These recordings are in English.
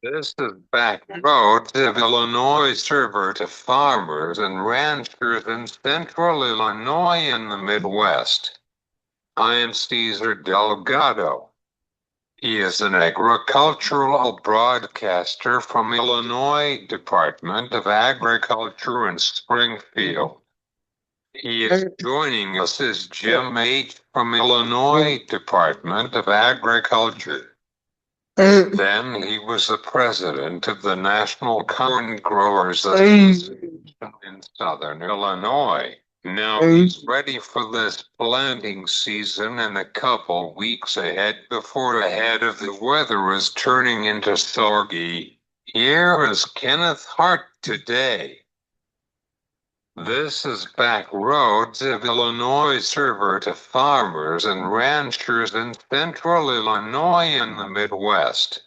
This is back roads of Illinois server to farmers and ranchers in central Illinois and the Midwest. I am Cesar Delgado. He is an agricultural broadcaster from Illinois Department of Agriculture in Springfield. He is joining us as Jim H. from Illinois Department of Agriculture. Then he was the president of the National Corn Growers Association in Southern Illinois. Now he's ready for this planting season in a couple weeks ahead before the head of the weather is turning into soggy. Here is Kenneth Hart today. This is back roads of Illinois server to farmers and ranchers in central Illinois and the Midwest.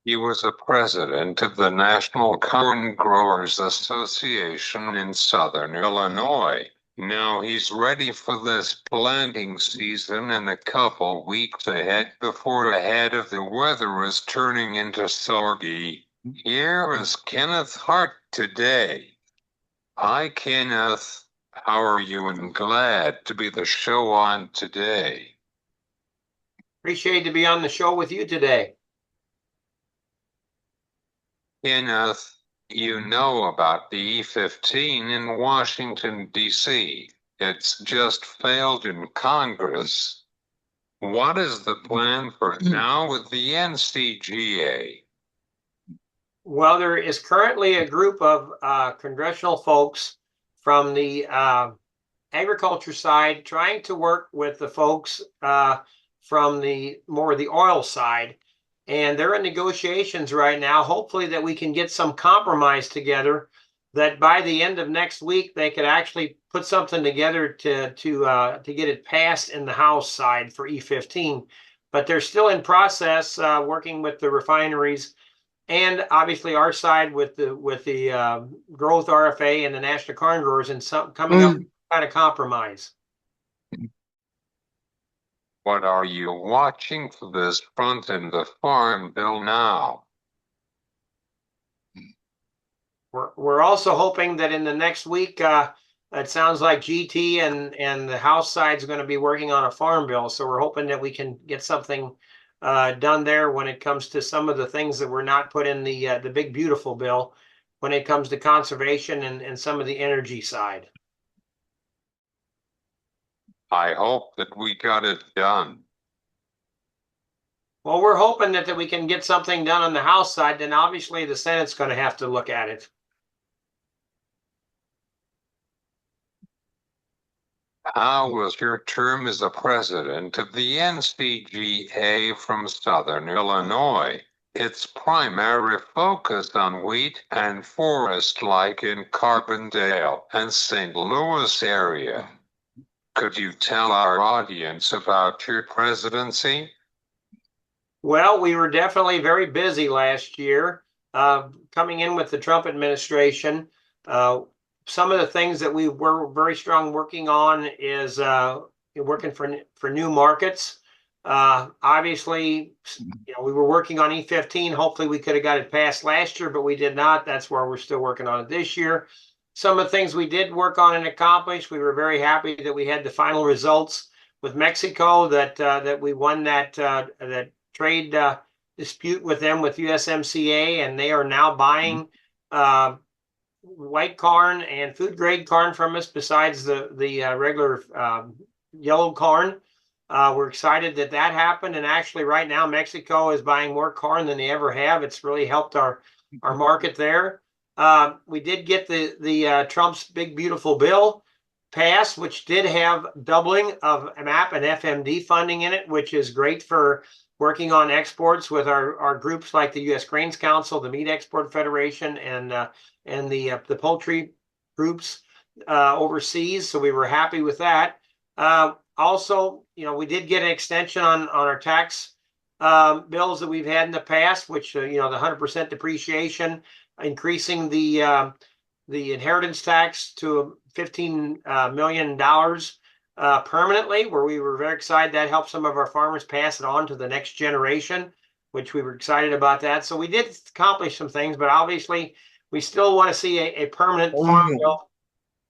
He was the president of the National Corn Growers Association in Southern Illinois. Now he's ready for this planting season in a couple weeks ahead before the head of the weather is turning into soggy. Here is Kenneth Hart today. Hi, Kenneth. How are you? And glad to be the show on today. Appreciate to be on the show with you today. Kenneth, you know about the E-15 in Washington, D.C. It's just failed in Congress. What is the plan for now with the NCGA? Well, there is currently a group of congressional folks from the agriculture side trying to work with the folks from the oil side. And they're in negotiations right now. Hopefully that we can get some compromise together that by the end of next week, they could actually put something together to get it passed in the House side for E-15. But they're still in process working with the refineries and obviously our side with the growth RFA and the National Corn Growers and coming up with kind of compromise. What are you watching for this front in the Farm Bill now? We're also hoping that in the next week, it sounds like GT and the House side is going to be working on a farm bill. So we're hoping that we can get something done there when it comes to some of the things that were not put in the big beautiful bill when it comes to conservation and some of the energy side. I hope that we got it done. Well, we're hoping that we can get something done on the House side. Then obviously the Senate's going to have to look at it. How was your term as the president of the NCGA from Southern Illinois? Its primary focus on wheat and forest like in Carbondale and St. Louis area. Could you tell our audience about your presidency? Well, we were definitely very busy last year coming in with the Trump administration. Some of the things that we were very strong working on is working for new markets. Obviously, we were working on E-15. Hopefully we could have got it passed last year, but we did not. That's where we're still working on it this year. Some of the things we did work on and accomplish, we were very happy that we had the final results with Mexico, that we won that trade dispute with them with USMCA, and they are now buying white corn and food grade corn from us besides the regular yellow corn. We're excited that happened, and actually right now Mexico is buying more corn than they ever have. It's really helped our market there. We did get the Trump's big beautiful bill passed, which did have doubling of MAP and FMD funding in it, which is great for working on exports with our groups like the U.S. Grains Council, the Meat Export Federation, and the poultry groups overseas. So we were happy with that. Also, we did get an extension on our tax bills that we've had in the past, which the 100% depreciation, increasing the inheritance tax to $15 million permanently, where we were very excited. That helped some of our farmers pass it on to the next generation, which we were excited about that. So we did accomplish some things, but obviously we still want to see a permanent farm bill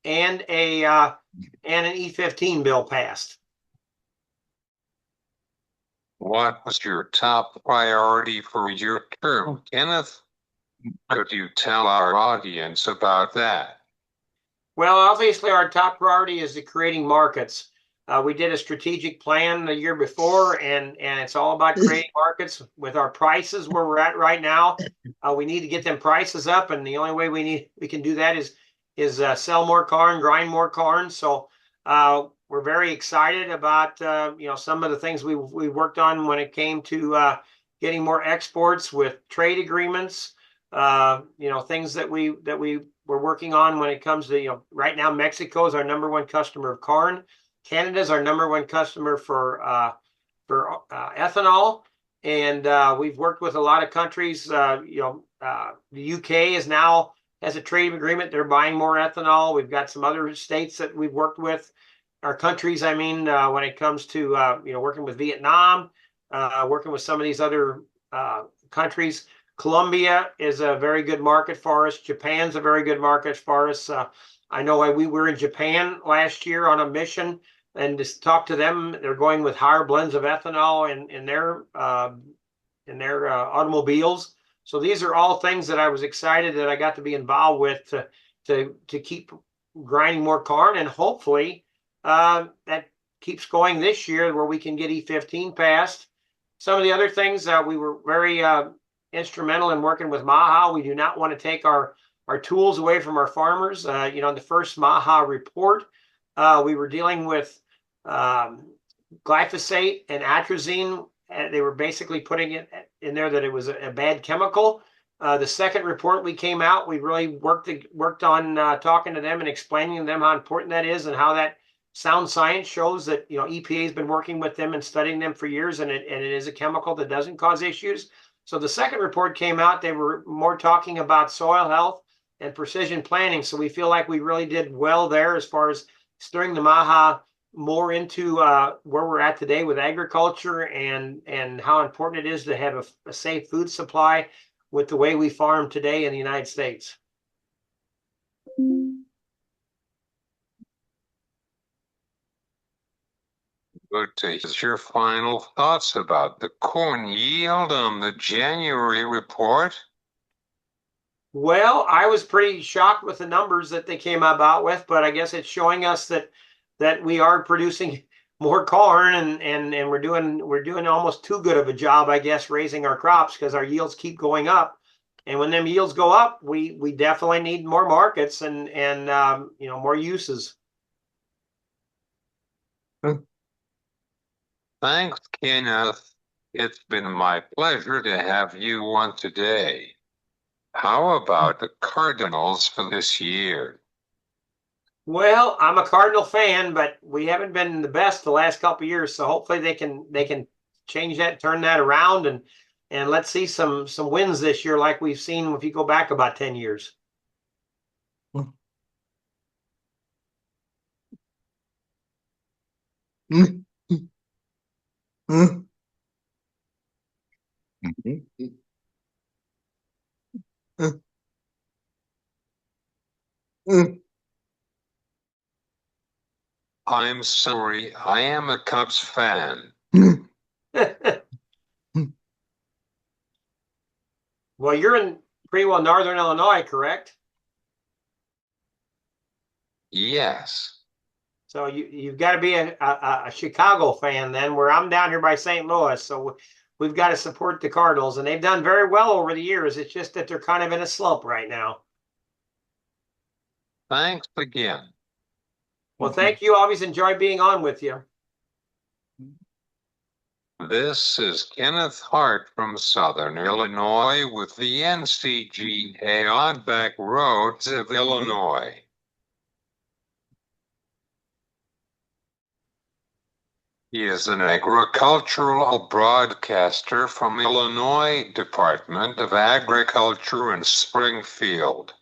and an E15 bill passed. What was your top priority for your term, Kenneth? Could you tell our audience about that? Well, obviously, our top priority is the creating markets. We did a strategic plan the year before, and it's all about creating markets with our prices where we're at right now. We need to get them prices up, and the only way we can do that is sell more corn, grind more corn. So we're very excited about some of the things we worked on when it came to getting more exports with trade agreements. Things that we're working on when it comes to, right now, Mexico is our number 1 customer of corn. Canada is our #1 customer for ethanol. And we've worked with a lot of countries. The UK has a trade agreement. They're buying more ethanol. We've got some other states that we've worked with, our countries, I mean, when it comes to, working with Vietnam, working with some of these other countries. Colombia is a very good market for us. Japan's a very good market for us. I know we were in Japan last year on a mission and just talked to them. They're going with higher blends of ethanol in their automobiles. So these are all things that I was excited that I got to be involved with to keep grinding more corn, and hopefully that keeps going this year where we can get E15 passed. Some of the other things we were very instrumental in working with MAHA. We do not want to take our tools away from our farmers. The first MAHA report, we were dealing with glyphosate and atrazine. They were basically putting it in there that it was a bad chemical. The second report we came out, we really worked on talking to them and explaining to them how important that is and how that sound science shows that EPA has been working with them and studying them for years, and it is a chemical that doesn't cause issues. So the second report came out, they were more talking about soil health and precision planting. So we feel like we really did well there as far as stirring the MAHA more into where we're at today with agriculture and how important it is to have a safe food supply with the way we farm today in the United States. Good to hear your final thoughts about the corn yield on the January report. Well, I was pretty shocked with the numbers that they came about with, but I guess it's showing us that we are producing more corn and we're doing almost too good of a job, I guess, raising our crops because our yields keep going up. And when them yields go up, we definitely need more markets and more uses. Thanks, Kenneth. It's been my pleasure to have you on today. How about the Cardinals for this year? Well, I'm a Cardinal fan, but we haven't been the best the last couple of years. So hopefully they can change that, turn that around, and let's see some wins this year like we've seen if you go back about 10 years. I'm sorry, I am a Cubs fan. Well, you're in pretty well Northern Illinois, correct? Yes. So you've got to be a Chicago fan then, where I'm down here by St. Louis. So we've got to support the Cardinals, and they've done very well over the years. It's just that they're kind of in a slump right now. Thanks again. Well, thank you. Always enjoy being on with you. This is Kenneth Hart from Southern Illinois with the NCGA on back roads of Illinois. He is an agricultural broadcaster from Illinois Department of Agriculture in Springfield.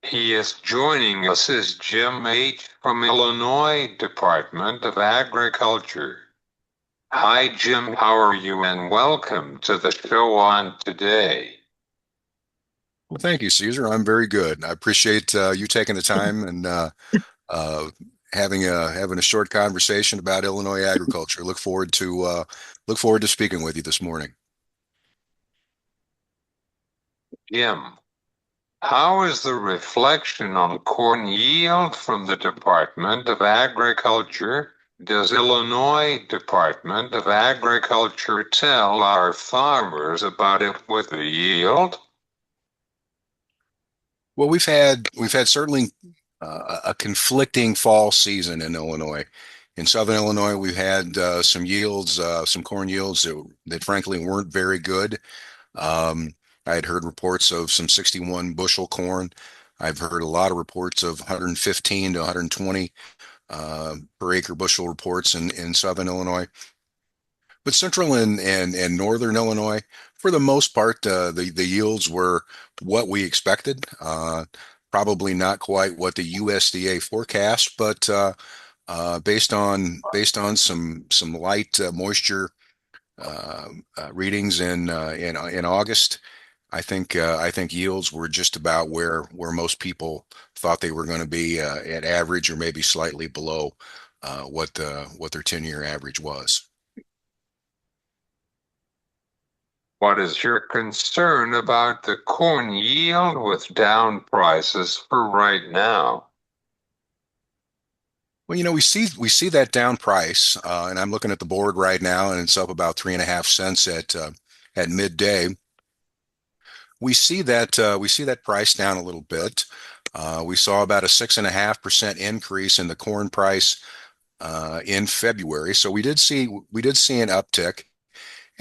He is joining us as Jim H. from Illinois Department of Agriculture. Hi, Jim. How are you? And welcome to the show on today. Well, thank you, Caesar. I'm very good. I appreciate you taking the time and uh, having a short conversation about Illinois agriculture. Look forward to speaking with you this morning. Jim, how is the reflection on corn yield from the Department of Agriculture? Does Illinois Department of Agriculture tell our farmers about it with the yield? Well, we've had certainly a conflicting fall season in Illinois. In Southern Illinois, we've had some corn yields that frankly weren't very good. Um, I had heard reports of some 61 bushel corn. I've heard a lot of reports of 115 to 120 per acre bushel reports in Southern Illinois. But Central and Northern Illinois, for the most part, the yields were what we expected. Probably not quite what the USDA forecast, but based on some light moisture readings in August, I think yields were just about where most people thought they were going to be at average or maybe slightly below what their 10-year average was. What is your concern about the corn yield with down prices for right now? Well, we see that down price, and I'm looking at the board right now, and it's up about 3.5 cents at midday. We see that price down a little bit. We saw about a 6.5% increase in the corn price in February, so we did see an uptick.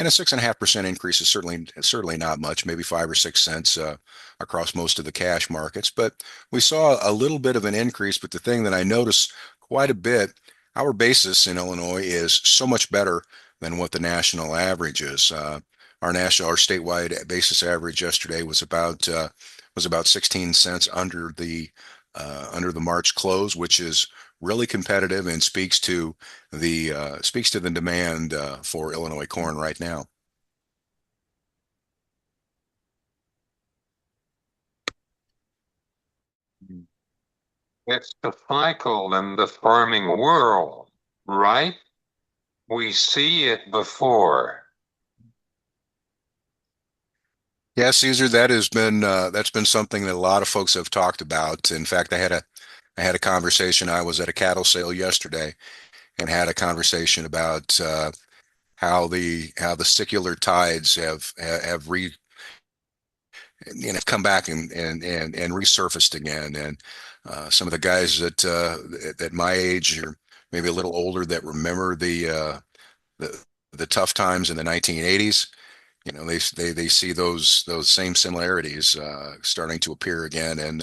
And a 6.5% increase is certainly not much, maybe 5 or 6 cents across most of the cash markets. But we saw a little bit of an increase. But the thing that I noticed quite a bit, our basis in Illinois is so much better than what the national average is. Our statewide basis average yesterday was about 16 cents under the March close, which is really competitive and speaks to the demand for Illinois corn right now. It's the cycle in the farming world, right? We see it before. Yeah, Caesar, that's been something that a lot of folks have talked about. In fact, I had a conversation. I was at a cattle sale yesterday and had a conversation about how the secular tides have come back and resurfaced again. And some of the guys that my age or maybe a little older that remember the the tough times in the 1980s, they see those same similarities starting to appear again and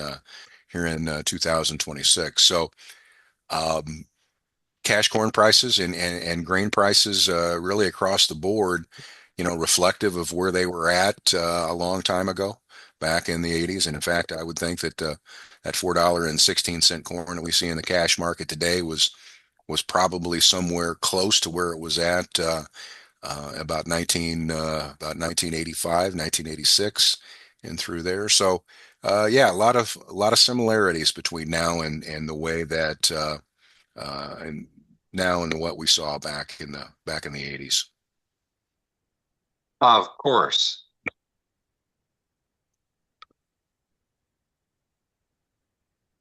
here in 2026. So um, cash corn prices and grain prices really across the board, reflective of where they were at a long time ago, back in the 80s. And in fact, I would think that that $4.16 corn that we see in the cash market today was probably somewhere close to where it was at about 1985, 1986, and through there. So yeah, a lot of similarities between now and the way that and now and what we saw back in the 80s. Of course.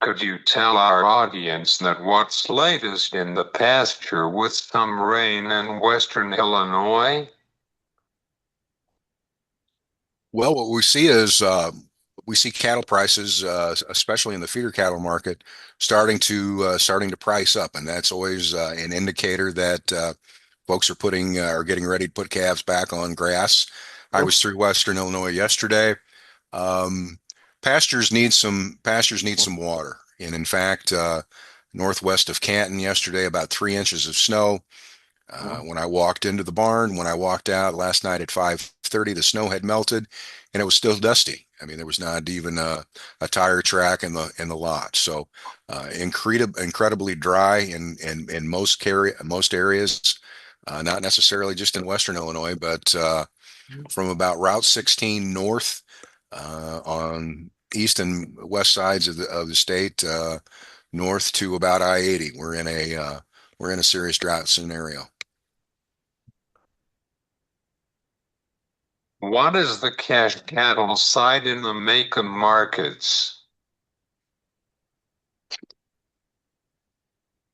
Could you tell our audience that what's latest in the pasture with some rain in western Illinois? Well, what we see is we see cattle prices, especially in the feeder cattle market, starting to price up, and that's always an indicator that folks are getting ready to put calves back on grass. I was through Western Illinois yesterday. Um, pastures need some water, and in fact, northwest of Canton yesterday, about 3 inches of snow. When I walked into the barn, when I walked out last night at 5:30. 5:30, the snow had melted and it was still dusty. I mean, there was not even a tire track in the lot. So incredibly dry in most areas, not necessarily just in Western Illinois, but from about Route 16 north on east and west sides of the state, north to about I-80. We're in a serious drought scenario. What is the cash cattle side in the Macon markets?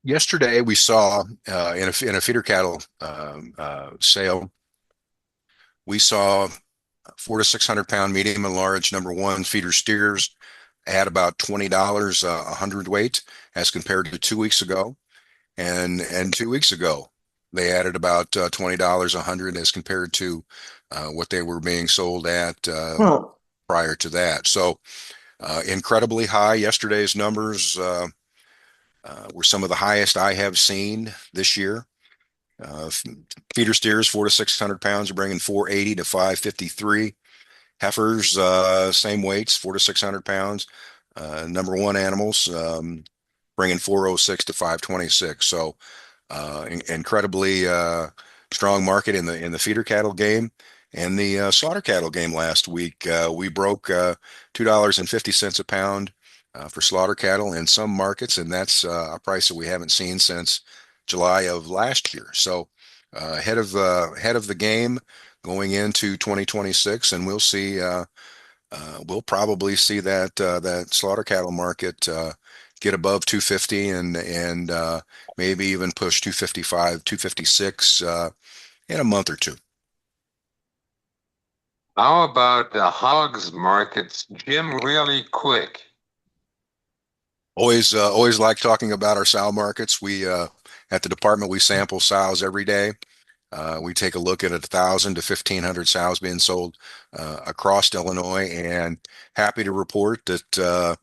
Yesterday, we saw in a feeder cattle sale, we saw 400 to 600 pound medium and large number one feeder steers at about $20 a hundredweight as compared to 2 weeks ago. And 2 weeks ago, they added about $20 a hundred as compared to what they were being sold at prior to that. So incredibly high. Yesterday's numbers were some of the highest I have seen this year. Feeder steers 400 to 600 pounds are bringing 480 to 553. Heifers same weights, 400 to 600 pounds. Number one animals bringing 406 to 526. So incredibly strong market in the feeder cattle game. And the slaughter cattle game last week, we broke $2.50 a pound for slaughter cattle in some markets, and that's a price that we haven't seen since July of last year. So ahead of the game going into 2026, and we'll probably see that slaughter cattle market get above 250 and maybe even push 255, 256 in a month or two. How about the hogs markets, Jim, really quick? Always like talking about our sow markets. We at the department we sample sows every day. We take a look at 1,000 to 1,500 sows being sold across Illinois, and happy to report that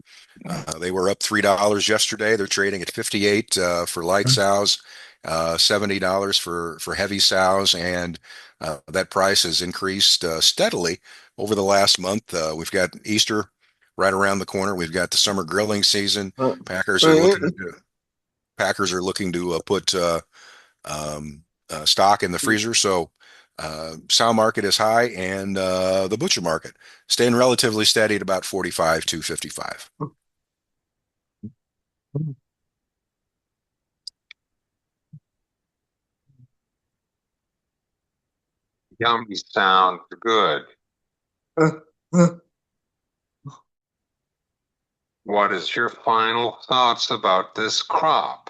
they were up $3 yesterday. They're trading at 58 for light sows, $70 for heavy sows, and that price has increased steadily over the last month. We've got Easter right around the corner. We've got the summer grilling season. Packers are looking to put stock in the freezer. So sow market is high, and the butcher market staying relatively steady at about 45 to 55. Yummy sounds good. What is your final thoughts about this crop?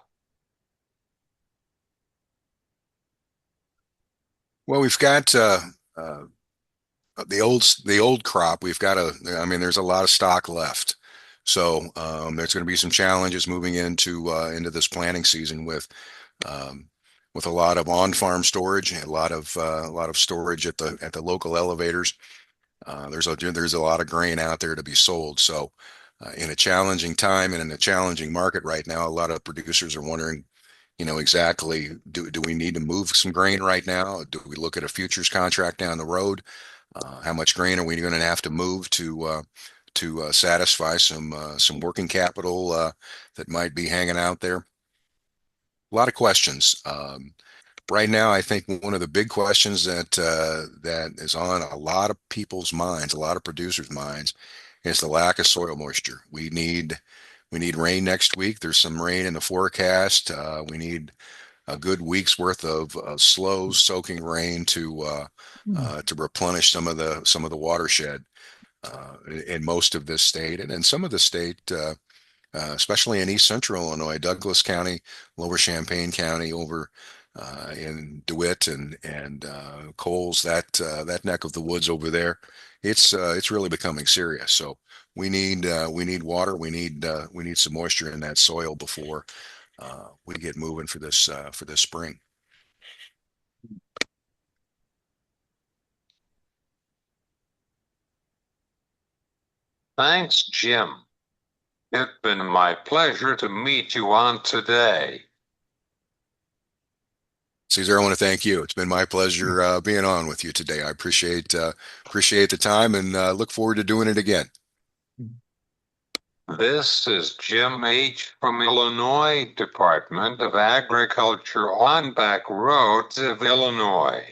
Well, we've got the old crop. I mean, there's a lot of stock left. So there's going to be some challenges moving into this planting season with a lot of on-farm storage, a lot of storage at the local elevators. There's a lot of grain out there to be sold. So in a challenging time and in a challenging market right now, a lot of producers are wondering, exactly, do we need to move some grain right now? Do we look at a futures contract down the road? How much grain are we going to have to move to satisfy some working capital that might be hanging out there? A lot of questions. Right now, I think one of the big questions that is on a lot of people's minds, a lot of producers' minds, is the lack of soil moisture. We need rain next week. There's some rain in the forecast. We need a good week's worth of slow soaking rain to replenish some of the watershed in most of this state, and in some of the state, especially in East Central Illinois, Douglas County, Lower Champaign County, over in DeWitt and Coles, that neck of the woods over there. It's really becoming serious. So we need water. We need some moisture in that soil before we get moving for this spring. Thanks, Jim. It's been my pleasure to meet you on today. Caesar, I want to thank you. It's been my pleasure being on with you today. I appreciate the time and look forward to doing it again. This is Jim H. from Illinois Department of Agriculture on back roads of Illinois.